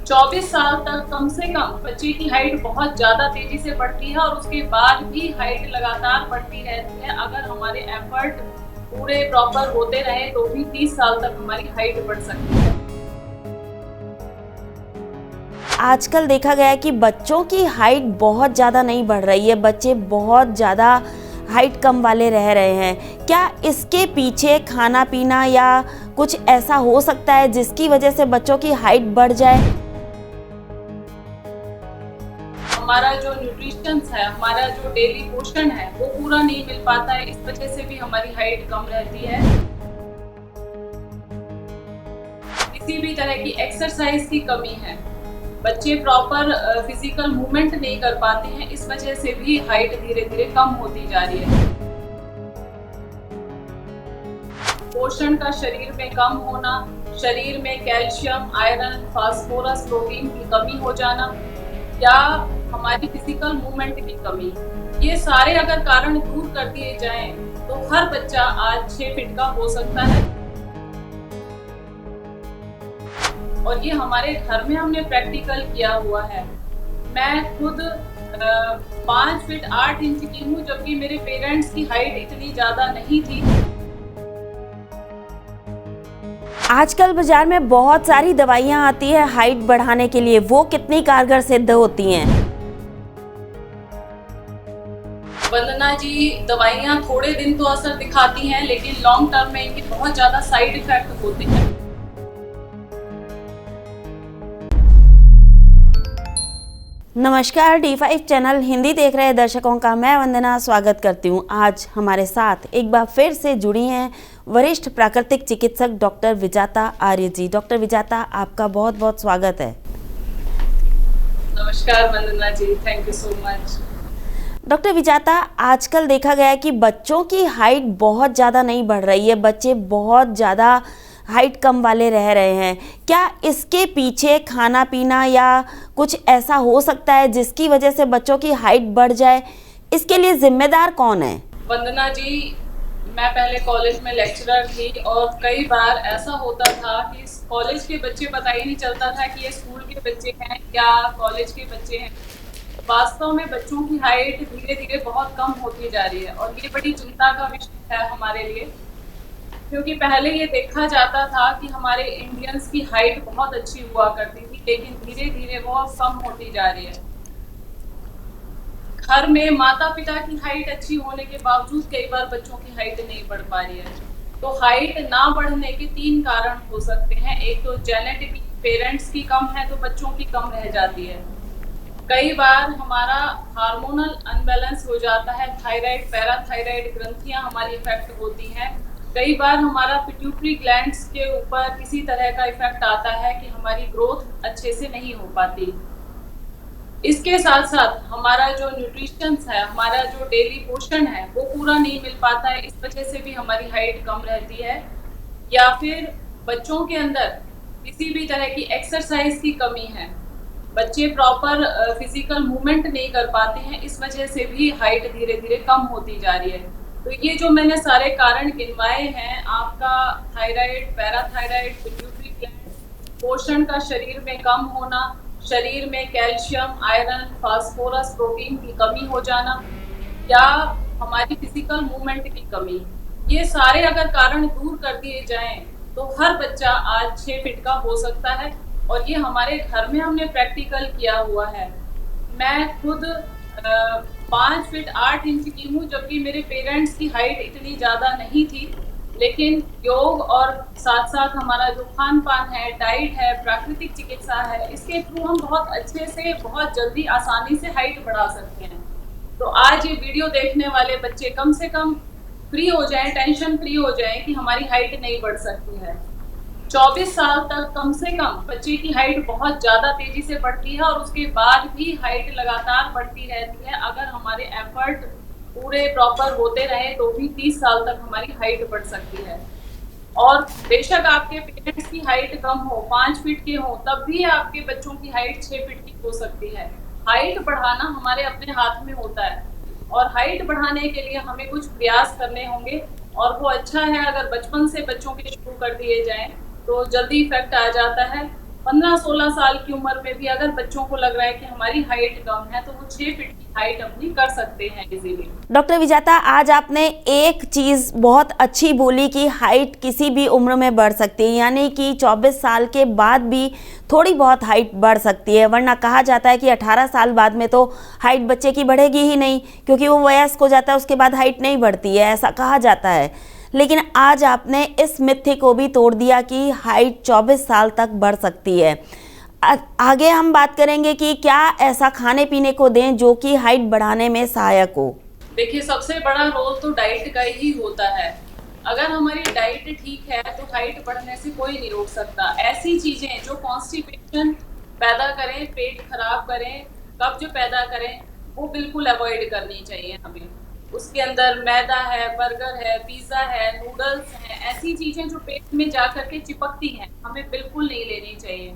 24 साल तक कम से कम बच्चे की हाइट बहुत ज़्यादा तेज़ी से बढ़ती है और उसके बाद भी हाइट लगातार बढ़ती रहती है। अगर हमारे एफर्ट पूरे प्रॉपर होते रहे तो भी 30 साल तक हमारी हाइट बढ़ सकती है। आजकल देखा गया है कि बच्चों की हाइट बहुत ज़्यादा नहीं बढ़ रही है, बच्चे बहुत ज़्यादा हाइट कम वाले रह रहे हैं। क्या इसके पीछे खाना पीना या कुछ ऐसा हो सकता है जिसकी वजह से बच्चों की हाइट बढ़ जाए? हमारा जो न्यूट्रिशंस है, हमारा जो डेली पोषण है, वो पूरा नहीं मिल पाता है। इस वजह से भी हमारी हाइट कम रहती है। किसी भी तरह की एक्सरसाइज की कमी है, बच्चे प्रॉपर फिजिकल मूवमेंट नहीं कर पाते हैं, इस वजह से भी हाइट धीरे धीरे कम होती जा रही है। पोषण का शरीर में कम होना, शरीर में कैल्शियम, आयरन, फास्फोरस, प्रोटीन की कमी हो जाना या हमारी फिजिकल मूवमेंट की कमी, ये सारे अगर कारण दूर कर दिए जाएं तो हर बच्चा आज 6 फीट का हो सकता है। और ये हमारे घर में हमने प्रैक्टिकल किया हुआ है। मैं खुद 5 फीट 8 इंच की हूँ, जबकि मेरे पेरेंट्स की हाइट इतनी ज़्यादा नहीं थी। आजकल बाजार में बहुत सारी दवाइयाँ आती है हाइट बढ़ाने के लिए, वो कितनी कारगर सिद्ध होती हैं? वंदना जी, दवाइयाँ थोड़े दिन तो असर दिखाती हैं, लेकिन लॉन्ग टर्म में इनके बहुत ज़्यादा साइड इफेक्ट होते हैं। नमस्कार, D5 चैनल हिंदी देख रहे दर्शकों का मैं वंदना स्वागत करती हूँ। आज हमारे साथ एक बार फिर से जुड़ी हैं वरिष्ठ प्राकृतिक चिकित्सक डॉक्टर विजाता आर्य जी। डॉक्टर विजाता, आपका बहुत बहुत स्वागत है। नमस्कार Vandana ji, thank you so much. Doctor Vijata, आजकल देखा गया है कि बच्चों की हाइट बहुत ज़्यादा नहीं बढ़ रही है, बच्चे बहुत ज़्यादा हाइट कम वाले रह रहे हैं। क्या इसके पीछे खाना पीना या कुछ ऐसा हो सकता है जिसकी वजह से बच्चों की हाइट बढ़ जाए? इसके लिए जिम्मेदार कौन है? वंदना जी, मैं पहले कॉलेज में लेक्चरर थी और कई बार ऐसा होता था कि कॉलेज के बच्चे पता ही नहीं चलता था कि ये स्कूल के बच्चे हैं या कॉलेज के बच्चे हैं। वास्तव में बच्चों की हाइट धीरे धीरे बहुत कम होती जा रही है और ये बड़ी चिंता का विषय है हमारे लिए, क्योंकि पहले ये देखा जाता था कि हमारे इंडियंस की हाइट बहुत अच्छी हुआ करती थी, लेकिन धीरे धीरे वो कम होती जा रही है। घर में माता पिता की हाइट अच्छी होने के बावजूद कई बार बच्चों की हाइट नहीं बढ़ पा रही है। तो हाइट ना बढ़ने के 3 कारण हो सकते हैं। एक तो जेनेटिक, पेरेंट्स की कम है तो बच्चों की कम रह जाती है। कई बार हमारा हार्मोनल अनबैलेंस हो जाता है, थायराइड, पैराथायराइड ग्रंथियां हमारी इफेक्ट होती हैं। कई बार हमारा पिट्यूटरी ग्लैंड्स के ऊपर किसी तरह का इफेक्ट आता है कि हमारी ग्रोथ अच्छे से नहीं हो पाती। इसके साथ साथ हमारा जो न्यूट्रिशंस है, हमारा जो डेली पोषण है, वो पूरा नहीं मिल पाता है। इस वजह से भी हमारी हाइट कम रहती है। या फिर बच्चों के अंदर किसी भी तरह की एक्सरसाइज की कमी है, बच्चे प्रॉपर फिजिकल मूवमेंट नहीं कर पाते हैं, इस वजह से भी हाइट धीरे धीरे कम होती जा रही है। तो ये जो मैंने सारे कारण गिनवाए हैं, आपका थायराइड, पैराथायराइड, पिट्यूटरी ग्लैंड, पोषण का शरीर में कम होना, शरीर में कैल्शियम, आयरन, फास्फोरस, प्रोटीन की कमी हो जाना या हमारी फिजिकल मूवमेंट की कमी, ये सारे अगर कारण दूर कर दिए जाएं तो हर बच्चा आज 6 फीट का हो सकता है। और ये हमारे घर में हमने प्रैक्टिकल किया हुआ है। मैं खुद 5 फीट 8 इंच की हूँ, जबकि मेरे पेरेंट्स की हाइट इतनी ज़्यादा नहीं थी, लेकिन योग और साथ साथ हमारा जो खान पान है, डाइट है, प्राकृतिक चिकित्सा है, इसके थ्रू हम बहुत अच्छे से, बहुत जल्दी, आसानी से हाइट बढ़ा सकते हैं। तो आज ये वीडियो देखने वाले बच्चे कम से कम फ्री हो जाएं, टेंशन फ्री हो जाएं कि हमारी हाइट नहीं बढ़ सकती है। 24 साल तक कम से कम बच्चे की हाइट बहुत ज़्यादा तेज़ी से बढ़ती है और उसके बाद भी हाइट लगातार बढ़ती रहती है। अगर हमारे एफर्ट पूरे प्रॉपर होते रहे तो भी 30 साल तक हमारी हाइट बढ़ सकती है। और बेशक आपके पेरेंट्स की हाइट कम हो, 5 फीट के हो, तब भी आपके बच्चों की हाइट 6 फीट की हो सकती है। हाइट बढ़ाना हमारे अपने हाथ में होता है और हाइट बढ़ाने के लिए हमें कुछ प्रयास करने होंगे, और वो अच्छा है अगर बचपन से बच्चों के शुरू कर दिए जाएं तो जल्दी इफेक्ट आ जाता है। 15-16 साल की उम्र में भी अगर बच्चों को लग रहा है कि हमारी हाइट कम है तो वो 6 फीट की हाइट अपनी कर सकते हैं इजीली। डॉक्टर विजाता, आज आपने एक चीज़ बहुत अच्छी बोली कि हाइट किसी भी उम्र में बढ़ सकती है, यानी कि 24 साल के बाद भी थोड़ी बहुत हाइट बढ़ सकती है, वरना कहा जाता है कि 18 साल बाद में तो हाइट बच्चे की बढ़ेगी ही नहीं, क्योंकि वो वयस्क हो जाता है, उसके बाद हाइट नहीं बढ़ती है, ऐसा कहा जाता है। लेकिन आज आपने इस मिथ्य को भी तोड़ दिया कि हाइट 24 साल तक बढ़ सकती है। आगे हम बात करेंगे कि क्या ऐसा खाने पीने को दें जो कि हाइट बढ़ाने में सहायक हो। देखिए, सबसे बड़ा रोल तो डाइट का ही होता है। अगर हमारी डाइट ठीक है तो हाइट बढ़ने से कोई नहीं रोक सकता। ऐसी चीजें जो कॉन्स्टिपेशन पैदा करें, पेट खराब करें, कब्ज पैदा करें, वो बिल्कुल अवॉइड करनी चाहिए हमें। उसके अंदर मैदा है, बर्गर है, पिज्जा है, नूडल्स हैं, ऐसी चीजें जो पेट में जाकर के चिपकती हैं, हमें बिल्कुल नहीं लेनी चाहिए।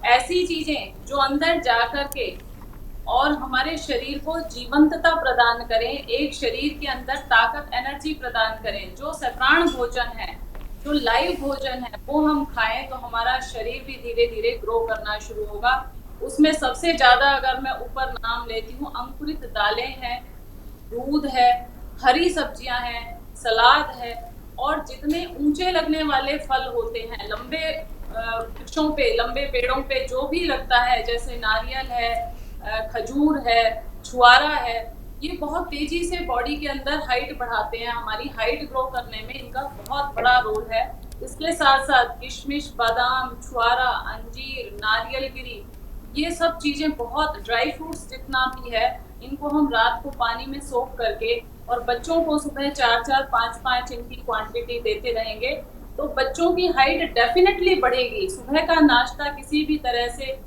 ऐसी चीजें जो अंदर जाकर के और हमारे शरीर को जीवंतता प्रदान करें, एक शरीर के अंदर ताकत, एनर्जी प्रदान करें, जो सप्राण भोजन है, जो लाइव भोजन है, वो हम खाएं तो हमारा शरीर भी धीरे धीरे ग्रो करना शुरू होगा। उसमें सबसे ज्यादा अगर मैं ऊपर नाम लेती हूँ, अंकुरित दालें हैं, दूध है, हरी सब्जियां हैं, सलाद है, और जितने ऊंचे लगने वाले फल होते हैं, लंबे वृक्षों पे, लंबे पेड़ों पे जो भी लगता है, जैसे नारियल है, खजूर है, छुआरा है, ये बहुत तेजी से बॉडी के अंदर हाइट बढ़ाते हैं। हमारी हाइट ग्रो करने में इनका बहुत बड़ा रोल है। इसके साथ साथ किशमिश, बादाम, छुआरा, अंजीर, नारियल गिरी, ये सब चीजें, बहुत ड्राई फ्रूट्स जितना भी है, इनको हम रात को पानी में सोख करके और बच्चों को सुबह 4-4, 5-5 इनकी क्वांटिटी देते रहेंगे तो बच्चों की हाइट डेफिनेटली बढ़ेगी। सुबह का नाश्ता किसी भी तरह से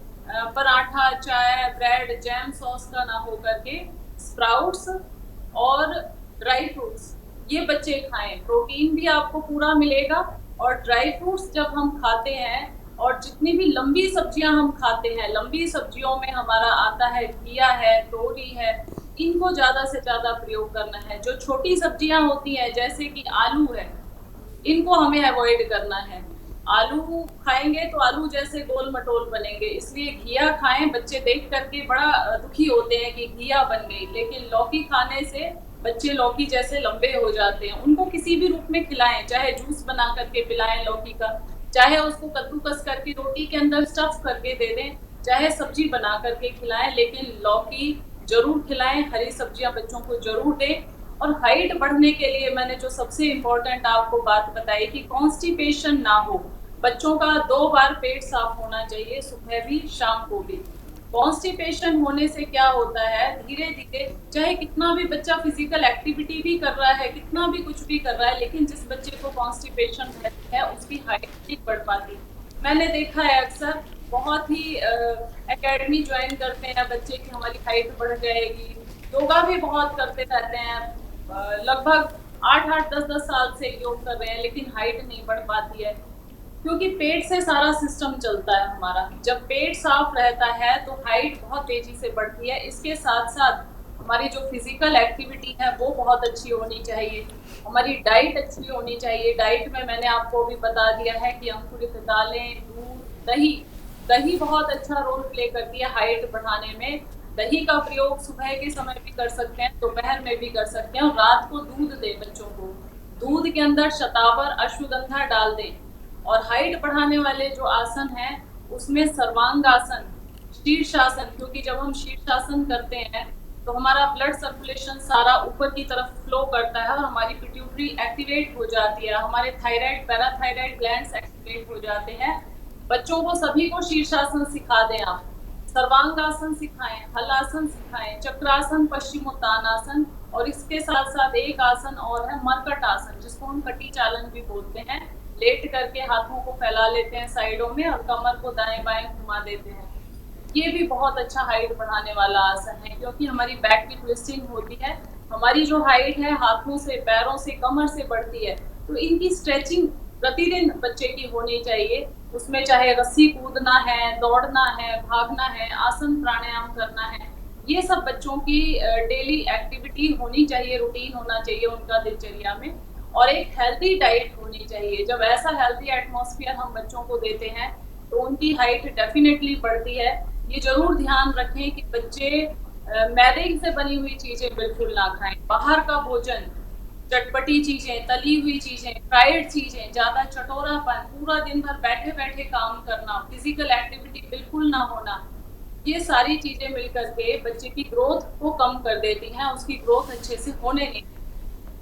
पराठा, चाय, ब्रेड, जैम, सॉस का ना हो करके स्प्राउट्स और ड्राई फ्रूट्स ये बच्चे खाएं। प्रोटीन भी आपको पूरा मिलेगा, और ड्राई फ्रूट्स जब हम खाते हैं और जितनी भी लंबी सब्जियां हम खाते हैं, लंबी सब्जियों में हमारा आता है घिया है, तोरी है, इनको ज्यादा से ज्यादा प्रयोग करना है। जो छोटी सब्जियां होती हैं जैसे कि आलू है, इनको हमें अवॉइड करना है। आलू खाएंगे तो आलू जैसे गोल मटोल बनेंगे, इसलिए घिया खाएं। बच्चे देख करके बड़ा दुखी होते हैं कि घिया बन गई, लेकिन लौकी खाने से बच्चे लौकी जैसे लंबे हो जाते हैं। उनको किसी भी रूप में खिलाएं, चाहे जूस बना करके पिलाएं लौकी का, चाहे उसको कद्दूकस करके रोटी के अंदर स्टफ करके दे दें, चाहे सब्जी बना करके खिलाएं, लेकिन लौकी जरूर खिलाएं, हरी सब्जियां बच्चों को जरूर दें। और हाइट बढ़ने के लिए मैंने जो सबसे इम्पोर्टेंट आपको बात बताई कि कॉन्स्टिपेशन ना हो। बच्चों का 2 बार पेट साफ होना चाहिए, सुबह भी शाम को भी। कॉन्स्टिपेशन होने से क्या होता है, धीरे धीरे चाहे कितना भी बच्चा फिजिकल एक्टिविटी भी कर रहा है, कितना भी कुछ भी कर रहा है, लेकिन जिस बच्चे को कॉन्स्टिपेशन है उसकी हाइट नहीं बढ़ पाती। मैंने देखा है अक्सर, बहुत ही एकेडमी ज्वाइन करते हैं बच्चे कि हमारी हाइट बढ़ जाएगी, योगा भी बहुत करते रहते हैं, लगभग 8-8, 10-10 साल से योग कर रहे हैं, लेकिन हाइट नहीं बढ़ पाती है, क्योंकि पेट से सारा सिस्टम चलता है हमारा। जब पेट साफ रहता है तो हाइट बहुत तेजी से बढ़ती है। इसके साथ साथ हमारी जो फिजिकल एक्टिविटी है वो बहुत अच्छी होनी चाहिए, हमारी डाइट अच्छी होनी चाहिए। डाइट में मैंने आपको भी बता दिया है कि अंकुरित दालें, दूध, दही, दही बहुत अच्छा रोल प्ले करती है हाइट बढ़ाने में। दही का प्रयोग सुबह के समय भी कर सकते हैं, दोपहर में भी कर सकते हैं, और रात को दूध दें बच्चों को। दूध के अंदर शतावर, अश्वगंधा डाल दें। और हाइट बढ़ाने वाले जो आसन हैं उसमें सर्वांगासन, शीर्षासन, क्योंकि जब हम शीर्षासन करते हैं तो हमारा ब्लड सर्कुलेशन सारा ऊपर की तरफ फ्लो करता है और हमारी पिट्यूटरी एक्टिवेट हो जाती है, हमारे थायराइड, पैराथायराइड ग्लैंड्स एक्टिवेट हो जाते हैं। बच्चों को सभी को शीर्षासन सिखा दें आप, सर्वांगासन सिखाएं, हलासन सिखाएं, चक्रासन, पश्चिमोत्तानासन, और इसके साथ साथ एक आसन और है मरकट आसन, जिसको हम कटी चालन भी बोलते हैं। लेट करके हाथों को फैला लेते हैं साइडों में और कमर को दाएं बाएं घुमा देते हैं। ये भी बहुत अच्छा हाइट बढ़ाने वाला आसन है, क्योंकि हमारी बैक की ट्विस्टिंग होती है। हमारी जो हाइट है हाथों से, पैरों से, कमर से बढ़ती है, तो इनकी स्ट्रेचिंग प्रतिदिन बच्चे की होनी चाहिए। उसमें चाहे रस्सी कूदना है, दौड़ना है, भागना है, आसन प्राणायाम करना है, ये सब बच्चों की डेली एक्टिविटी होनी चाहिए, रूटीन होना चाहिए उनका दिनचर्या में। और एक हेल्दी डाइट होनी चाहिए। जब ऐसा हेल्दी एटमॉस्फेयर हम बच्चों को देते हैं तो उनकी हाइट डेफिनेटली बढ़ती है। ये जरूर ध्यान रखें कि बच्चे मैदे से बनी हुई चीजें बिल्कुल ना खाएं। बाहर का भोजन, चटपटी चीजें, तली हुई चीजें, फ्राइड चीजें, ज्यादा चटोरापन, पूरा दिन भर बैठे बैठे काम करना, फिजिकल एक्टिविटी बिल्कुल ना होना, ये सारी चीजें मिलकर के बच्चे की ग्रोथ को कम कर देती हैं, उसकी ग्रोथ अच्छे से होने नहीं।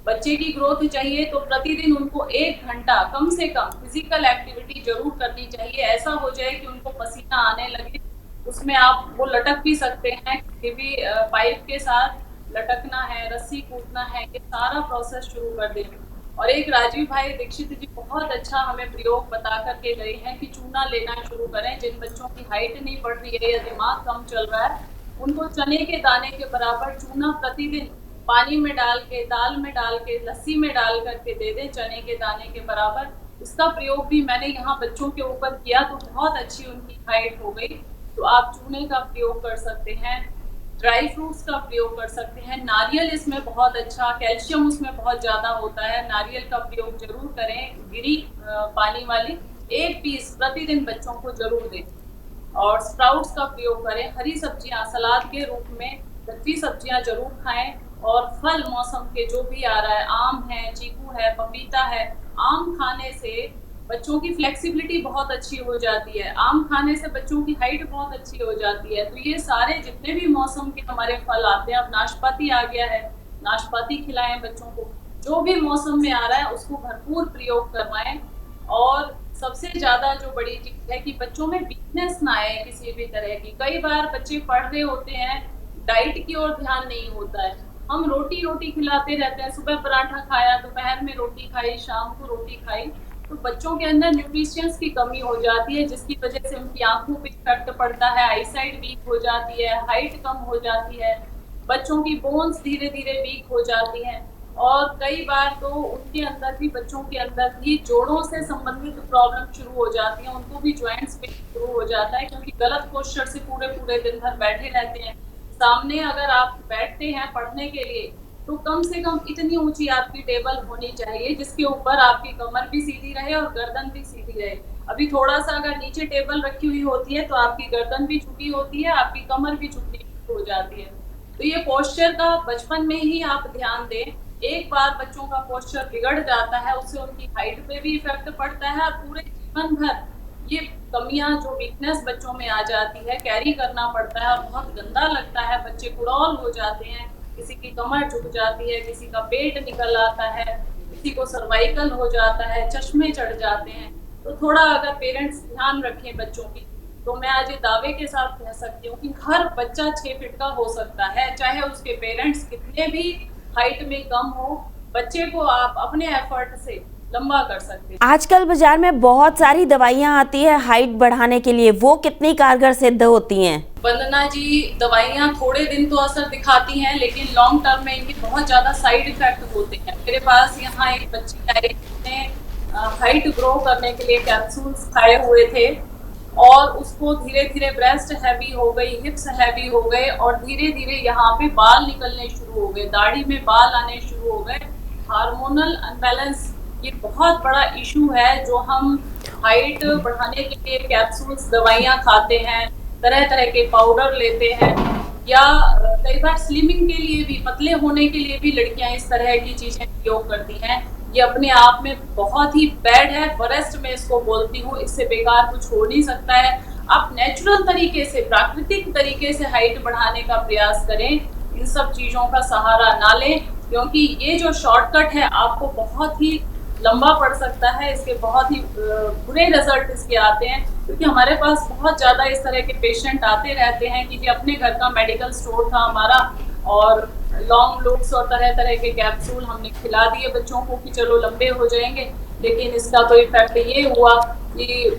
बच्चे की ग्रोथ चाहिए तो प्रतिदिन उनको 1 घंटा कम से कम फिजिकल एक्टिविटी जरूर करनी चाहिए। ऐसा हो जाए कि उनको पसीना आने लगे, उसमें आप वो लटक भी सकते हैं, किसी भी पाइप के साथ लटकना है, रस्सी कूदना है, ये सारा प्रोसेस शुरू कर दें। और एक राजीव भाई दीक्षित जी बहुत अच्छा हमें प्रयोग बता करके गए हैं कि चूना लेना शुरू करें। जिन बच्चों की हाइट नहीं बढ़ रही है या दिमाग कम चल रहा है, उनको चने के दाने के बराबर चूना प्रतिदिन पानी में डाल के, दाल में डाल के, लस्सी में डाल करके दे दें, चने के दाने के बराबर। इसका प्रयोग भी मैंने यहाँ बच्चों के ऊपर किया तो बहुत अच्छी उनकी हाइट हो गई। तो आप चूने का प्रयोग कर सकते हैं, ड्राई फ्रूट्स का प्रयोग कर सकते हैं, नारियल इसमें बहुत अच्छा, कैल्शियम उसमें बहुत ज्यादा होता है, नारियल का प्रयोग जरूर करें। गिरी पानी वाली 1 पीस प्रतिदिन बच्चों को जरूर दें। और स्प्राउट्स का प्रयोग करें। हरी सब्जियां सलाद के रूप में कच्ची सब्जियां जरूर खाएं। और फल मौसम के जो भी आ रहा है, आम है, चीकू है, पपीता है, आम खाने से बच्चों की फ्लेक्सिबिलिटी बहुत अच्छी हो जाती है, आम खाने से बच्चों की हाइट बहुत अच्छी हो जाती है। तो ये सारे जितने भी मौसम के हमारे फल आते हैं, अब नाशपाती आ गया है, नाशपाती खिलाएं बच्चों को। जो भी मौसम में आ रहा है उसको भरपूर प्रयोग करवाएं। और सबसे ज्यादा जो बड़ी चीज है कि बच्चों में वीकनेस ना आए किसी भी तरह की। कई बार बच्चे पढ़ रहे होते हैं, डाइट की ओर ध्यान नहीं होता है, हम रोटी रोटी खिलाते रहते हैं, सुबह पराठा खाया, दोपहर में रोटी खाई, शाम को रोटी खाई, तो बच्चों के अंदर न्यूट्रिशंस की कमी हो जाती है, जिसकी वजह से उनकी आंखों पे इफेक्ट पड़ता है, आईसाइट वीक हो जाती है, हाइट कम हो जाती है, बच्चों की बोन्स धीरे धीरे वीक हो जाती हैं। और कई बार तो उनके अंदर भी, बच्चों के अंदर भी जोड़ों से संबंधित प्रॉब्लम शुरू हो जाती है, उनको भी ज्वाइंट्स पेन शुरू हो जाता है, क्योंकि गलत पोस्चर से पूरे पूरे दिन भर बैठे रहते हैं। सामने अगर आप बैठते हैं पढ़ने के लिए तो कम से कम इतनी ऊंची आपकी टेबल होनी चाहिए जिसके ऊपर आपकी कमर भी सीधी रहे और गर्दन भी सीधी रहे। अभी थोड़ा सा अगर नीचे टेबल रखी हुई होती है तो आपकी गर्दन भी झुकी होती है, आपकी कमर भी झुकनी हो जाती है। तो ये पोस्चर का बचपन में ही आप ध्यान दें। एक बार बच्चों का पोस्चर बिगड़ जाता है, उससे उनकी हाइट पे भी इफेक्ट पड़ता है और पूरे जीवन भर ये कमियां, जो वीकनेस बच्चों में आ जाती है, कैरी करना पड़ता है और बहुत गंदा लगता है। बच्चे कुड़ौल हो जाते हैं, किसी की कमर झुक जाती है, किसी का पेट निकल आता है, किसी को सर्वाइकल हो जाता है, चश्मे चढ़ जाते हैं। तो थोड़ा अगर पेरेंट्स ध्यान रखें बच्चों की, तो मैं आज ये दावे के साथ कह सकती हूँ कि हर बच्चा 6 फीट का हो सकता है, चाहे उसके पेरेंट्स कितने भी हाइट में कम हो। बच्चे को आप अपने एफर्ट से लंबा कर सकते हैं। आजकल बाजार में बहुत सारी दवाइयाँ आती है हाइट बढ़ाने के लिए, वो कितनी कारगर सिद्ध होती हैं? वंदना जी, दवाइयाँ थोड़े दिन तो असर दिखाती हैं, लेकिन लॉन्ग टर्म में इनके बहुत ज्यादा साइड इफेक्ट होते हैं। मेरे पास यहाँ एक बच्ची आई जिसने हाइट ग्रो करने के लिए कैप्सूल्स खाए हुए थे और उसको धीरे धीरे ब्रेस्ट हैवी हो गई, हिप्स हैवी हो गए और धीरे धीरे यहाँ पे बाल निकलने शुरू हो गए, दाढ़ी में बाल आने शुरू हो गए। हार्मोनल अनबैलेंस ये बहुत बड़ा इशू है, जो हम हाइट बढ़ाने के लिए कैप्सूल्स, दवाइयाँ खाते हैं, तरह तरह के पाउडर लेते हैं, या कई बार स्लिमिंग के लिए भी, पतले होने के लिए भी लड़कियां इस तरह की चीजें प्रयोग करती हैं। ये अपने आप में बहुत ही बैड है, फॉरेस्ट में इसको बोलती हूँ, इससे बेकार कुछ हो नहीं सकता है। आप नेचुरल तरीके से, प्राकृतिक तरीके से हाइट बढ़ाने का प्रयास करें, इन सब चीजों का सहारा ना लें, क्योंकि ये जो शॉर्टकट है आपको बहुत ही लंबा पड़ सकता है, इसके बहुत ही बुरे रिजल्ट इसके आते हैं। क्योंकि हमारे पास बहुत ज़्यादा इस तरह के पेशेंट आते रहते हैं कि अपने घर का मेडिकल स्टोर था हमारा और लॉन्ग लुक्स और तरह तरह के कैप्सूल हमने खिला दिए बच्चों को कि चलो लंबे हो जाएंगे, लेकिन इसका तो इफेक्ट ये हुआ कि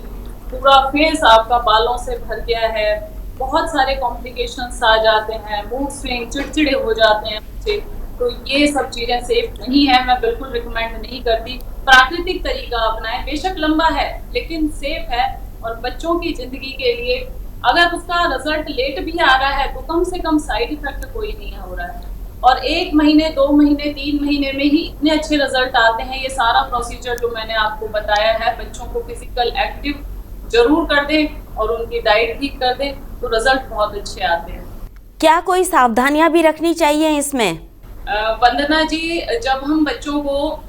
पूरा फेस आपका बालों से भर गया है, बहुत सारे कॉम्प्लिकेशंस आ जाते हैं, मूड स्विंग, चिड़चिड़े हो जाते हैं बच्चे। तो ये सब चीज़ें सेफ नहीं है, मैं बिल्कुल रिकमेंड नहीं करती। प्राकृतिक तरीका अपनाएं, बेशक लंबा है लेकिन सेफ है और बच्चों की जिंदगी के लिए अगर उसका रिजल्ट लेट भी आ रहा है तो कम से कम साइड इफेक्ट कोई नहीं हो रहा है। और 1 महीने, 2 महीने, 3 महीने में ही इतने अच्छे रिजल्ट आते हैं। ये सारा प्रोसीजर जो मैंने आपको बताया है, बच्चों को फिजिकल एक्टिव जरूर कर दें और उनकी डाइट ठीक कर दें तो रिजल्ट बहुत अच्छे आते हैं। क्या कोई सावधानियां भी रखनी चाहिए इसमें? वंदना जी, जब हम बच्चों को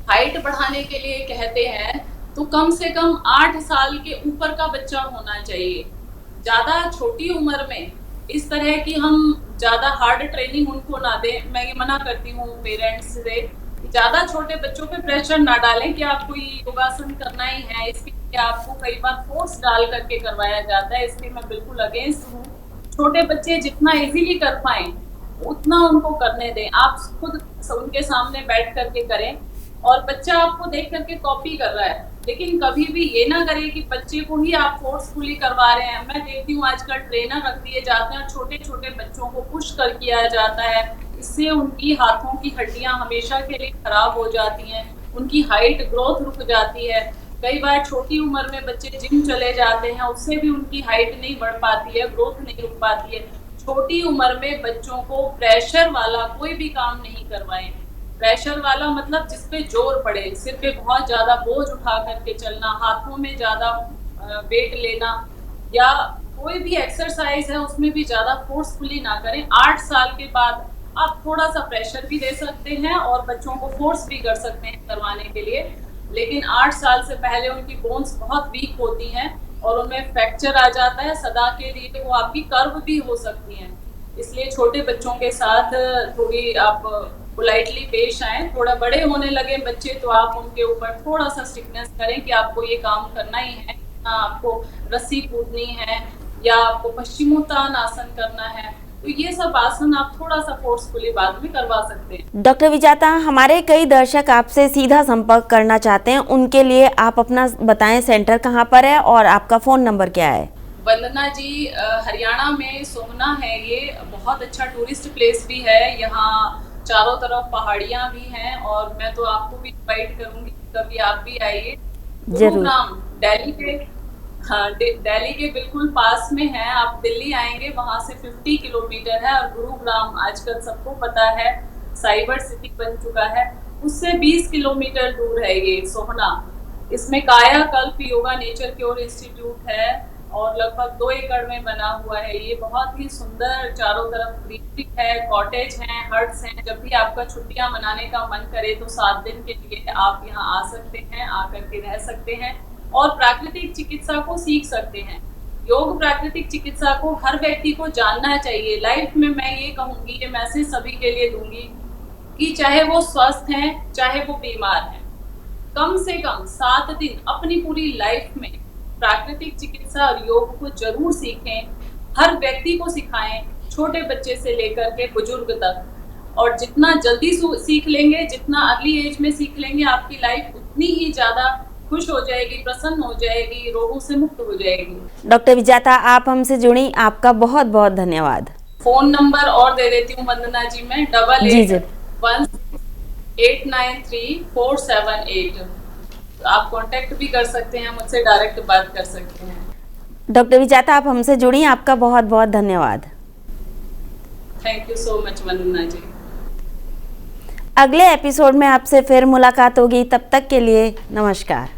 हाइट बढ़ाने के लिए कहते हैं तो कम से कम 8 साल के ऊपर का बच्चा होना चाहिए। ज़्यादा छोटी उम्र में इस तरह की हम ज़्यादा हार्ड ट्रेनिंग उनको ना दें। मैं ये मना करती हूँ पेरेंट्स से, ज़्यादा छोटे बच्चों पे प्रेशर ना डालें कि आपको ये योगासन करना ही है, इसके लिए आपको कई बार फोर्स डाल करके करवाया जाता है, इसलिए मैं बिल्कुल अगेंस्ट हूँ। छोटे बच्चे जितना इजीली कर पाएं उतना उनको करने दें। आप खुद उनके सामने बैठ करके करें और बच्चा आपको देख करके कॉपी कर रहा है, लेकिन कभी भी ये ना करें कि बच्चे को ही आप फोर्सफुली करवा रहे हैं। मैं देखती हूँ आजकल ट्रेनर रख दिए जाते हैं और छोटे छोटे बच्चों को पुश कर किया जाता है, इससे उनकी हाथों की हड्डियां हमेशा के लिए खराब हो जाती हैं, उनकी हाइट ग्रोथ रुक जाती है। कई बार छोटी उम्र में बच्चे जिम चले जाते हैं, उससे भी उनकी हाइट नहीं बढ़ पाती है, ग्रोथ नहीं रुक पाती है। छोटी उम्र में बच्चों को प्रेशर वाला कोई भी काम नहीं करवाएं। प्रेशर वाला मतलब जिसपे जोर पड़े, सिर पे बहुत ज्यादा बोझ उठा करके चलना, हाथों में ज्यादा वेट लेना या कोई भी एक्सरसाइज है उसमें भी ज्यादा फोर्सफुली ना करें। 8 साल के बाद आप थोड़ा सा प्रेशर भी दे सकते हैं और बच्चों को फोर्स भी कर सकते हैं करवाने के लिए, लेकिन 8 साल से पहले उनकी बोन्स बहुत वीक होती हैं और उनमें फ्रैक्चर आ जाता है सदा के लिए, वो आपकी कर्व भी हो सकती हैं। इसलिए छोटे बच्चों के साथ थोड़ी आप पोलाइटली पेश आए। थोड़ा बड़े होने लगे बच्चे तो आप उनके ऊपर थोड़ा सा स्ट्रिक्टनेस करें कि आपको ये काम करना ही है, आपको रस्सी कूदनी है या आपको पश्चिमोत्तान आसन करना है, तो ये सब आसन आप थोड़ा सा फोर्सफुली बाद में करवा सकते हैं। डॉक्टर विजाता, हमारे कई दर्शक आपसे सीधा संपर्क करना चाहते हैं, उनके लिए आप अपना बताएं सेंटर कहाँ पर है और आपका फ़ोन नंबर क्या है? वंदना जी, हरियाणा में सोहना है, ये बहुत अच्छा टूरिस्ट प्लेस भी है, यहाँ चारों तरफ पहाड़ियाँ भी हैं और मैं तो आपको भी इनवाइट करूँगी कभी आप भी आइए। गुरुग्राम दिल्ली के, हाँ दिल्ली के बिल्कुल पास में है। आप दिल्ली आएंगे वहां से 50 किलोमीटर है और गुरुग्राम आजकल सबको पता है साइबर सिटी बन चुका है, उससे 20 किलोमीटर दूर है ये सोहना। इसमें कायाकल्प योगा नेचर क्योर इंस्टीट्यूट है और लगभग 2 एकड़ में बना हुआ है। ये बहुत ही सुंदर, चारों तरफ ग्रीनरी है, कॉटेज हैं, हट्स हैं। जब भी आपका छुट्टियां मनाने का मन करे तो 7 दिन के लिए आप यहाँ आ सकते हैं, आकर के रह सकते हैं और प्राकृतिक चिकित्सा को सीख सकते हैं। योग प्राकृतिक चिकित्सा को हर व्यक्ति को जानना चाहिए। लाइफ में मैं ये कहूँगी, ये मैसेज सभी के लिए दूंगी कि चाहे वो स्वस्थ हैं चाहे वो बीमार हैं, कम से कम 7 दिन अपनी पूरी लाइफ में प्राकृतिक चिकित्सा और योग को जरूर सीखें। हर व्यक्ति को सिखाएं, छोटे बच्चे से लेकर के बुजुर्ग तक, और जितना जल्दी सीख लेंगे, जितना अर्ली एज में सीख लेंगे, आपकी लाइफ उतनी ही ज्यादा खुश हो जाएगी, प्रसन्न हो जाएगी, रोगों से मुक्त हो जाएगी। डॉक्टर विजाता, आप हमसे जुड़ी, आपका बहुत बहुत धन्यवाद। फोन नंबर और दे देती हूँ वंदना जी, मैं 8816893478। आप कांटेक्ट भी कर सकते हैं मुझसे, डायरेक्ट बात कर सकते हैं। डॉक्टर विजाता, आप हमसे जुड़ी, आपका बहुत बहुत धन्यवाद। थैंक यू सो मच वंदना जी। अगले एपिसोड में आपसे फिर मुलाकात होगी, तब तक के लिए नमस्कार।